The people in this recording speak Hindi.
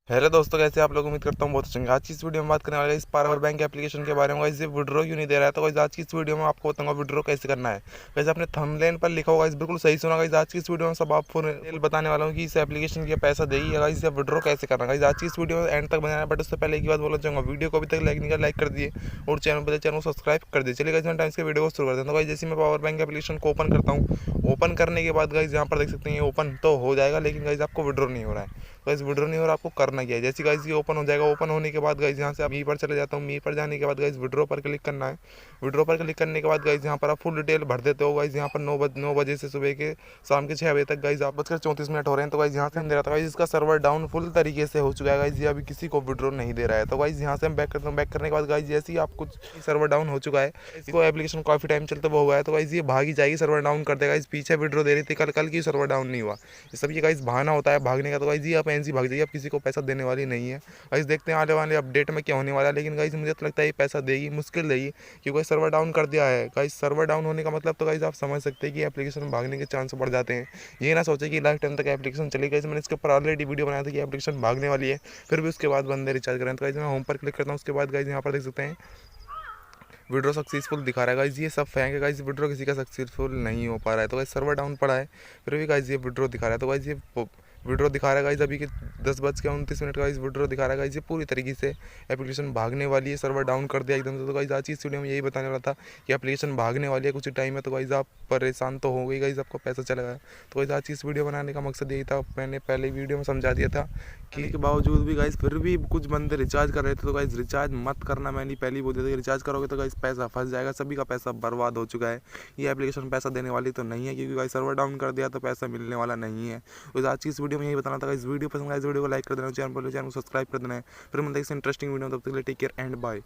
हेलो दोस्तों, कैसे आप लोग? उम्मीद करता हूँ बहुत अच्छे होंगे। आज की इस वीडियो में बात करने वाले इस पावर बैंक एप्लीकेशन के बारे में। गाइस ये विड्रॉ क्यों नहीं दे रहा है, तो गाइस आज की इस वीडियो में आपको बताऊंगा विड्रॉ कैसे करना है। गाइस आपने थंबनेल पर लिखा होगा, इस बिल्कुल सही सुना। गाइस आज की इस वीडियो में सब आपको डिटेल बताने वाला हूँ कि इस एप्लीकेशन के पैसा देगी या गाइस विड्रॉ कैसे करना है। गाइस आज की इस वीडियो में एंड तक बनाना है, बट उससे पहले एक बात बोलना चाहूँगा, वीडियो को अभी तक लाइक कर दिए और चैनल को सब्सक्राइब कर दिए। चलिए गाइस मैं टाइम से वीडियो को शुरू कर देता हूँ। गाइस जैसे मैं पावर बैंक एप्लीकेशन को ओपन करता हूँ, ओपन करने के बाद गाइस यहाँ पर देख सकते हैं ये ओपन तो हो जाएगा, लेकिन गाइस आपको विड्रॉ नहीं हो रहा है। गाइस विड्रॉ नहीं हो रहा, आपको करना क्या है। जैसे गाइस ये ओपन हो जाएगा, ओपन होने के बाद गाइस यहाँ से आप मी पर चले जाता हूँ। मी पर जाने के बाद गाइस विड्रॉ पर क्लिक करना है। विड्रॉ पर क्लिक करने के बाद गाइस यहाँ पर आप फुल डिटेल भर देते हो। गाइस यहाँ पर 9 बजे से सुबह के शाम के 6 बजे तक गाइस आप 8:34 हो रहे हैं। तो गाइस यहाँ से हम दे रहा था गाइस इसका सर्वर डाउन फुल तरीके से हो चुका है। गाइस ये अभी किसी को विड्रॉ नहीं दे रहा है। तो गाइस यहाँ से हम बैक करता हूँ। बैक करने के बाद गाइस जैसे ही आप कुछ सर्वर डाउन हो चुका है, इसको एप्लीकेशन काफी टाइम चलते हुआ हुआ है, तो गाइस ये भागी जाएगी, सर्वर डाउन कर देगा। इस पीछे विड्रॉ दे रही थी कल की सर्वर डाउन नहीं हुआ। ये सब ये गाइस बहाना होता है भागने का। तो गाइस ये आप ऐसी भाग जाइए, आप किसी को पैसा देने वाली नहीं है। गाइस देखते हैं आने वाले अपडेट में क्या होने वाला है, लेकिन गाइस मुझे तो लगता है ये पैसा देगी, मुश्किल देगी, क्योंकि सर्वर डाउन कर दिया है। गाइस सर्वर डाउन होने का मतलब तो गाइस आप समझ सकते हैं कि एप्लीकेशन भागने के चांस बढ़ जाते हैं। ये ना सोचे कि लाइफ टाइम तक एप्लीकेशन चलेगी। गाइस मैंने इसके ऊपर ऑलरेडी वीडियो बनाया था कि एप्लीकेशन भागने वाली है, फिर भी उसके बाद बंदे रिचार्ज करें। तो गाइस मैं होम पर क्लिक करता हूँ। उसके बाद गाइस यहाँ पर देख सकते हैं विड्रॉ सक्सेसफुल दिखा रहा है। गाइस ये सब फेंक है। गाइस विड्रॉ किसी का सक्सेसफुल नहीं हो पा रहा है। तो गाइस सर्वर डाउन पड़ा है, फिर भी गाइस ये विड्रॉ दिखा रहा है। तो गाइस ये विड्रॉ दिखा रहा है गाइस अभी के 10:29 गाइस विड्रॉ दिखा रहा है। गाइस ये पूरी तरीके से एप्लीकेशन भागने वाली है, सर्वर डाउन कर दिया एकदम से। तो गाइस आज की इस वीडियो में यही बताने वाला था कि एप्लीकेशन भागने वाली है कुछ टाइम में। तो गाइस आप परेशान तो हो गई, गाइस आपको पैसा चलेगा। तो गाइस आज की इस वीडियो बनाने का मकसद यही था। मैंने पहले वीडियो में समझा दिया था कि के बावजूद भी गाइस फिर भी कुछ बंदे रिचार्ज कर रहे थे। तो गाइस रिचार्ज मत करना, मैंने पहले ही बोल दिया था कि रिचार्ज करोगे तो गाइस पैसा फंस जाएगा, सभी का पैसा बर्बाद हो चुका है। ये एप्लीकेशन पैसा देने वाली तो नहीं है, क्योंकि गाइस सर्वर डाउन कर दिया तो पैसा मिलने वाला नहीं है। तो आज की इस वीडियो में यही बताना था। गाइस वीडियो पसंद आए, इस वीडियो को लाइक कर देना, चैनल को सब्सक्राइब कर देना है। फिर मिलते हैं इंटरेस्टिंग वीडियो, तब तक के लिए टेक केयर एंड बाय।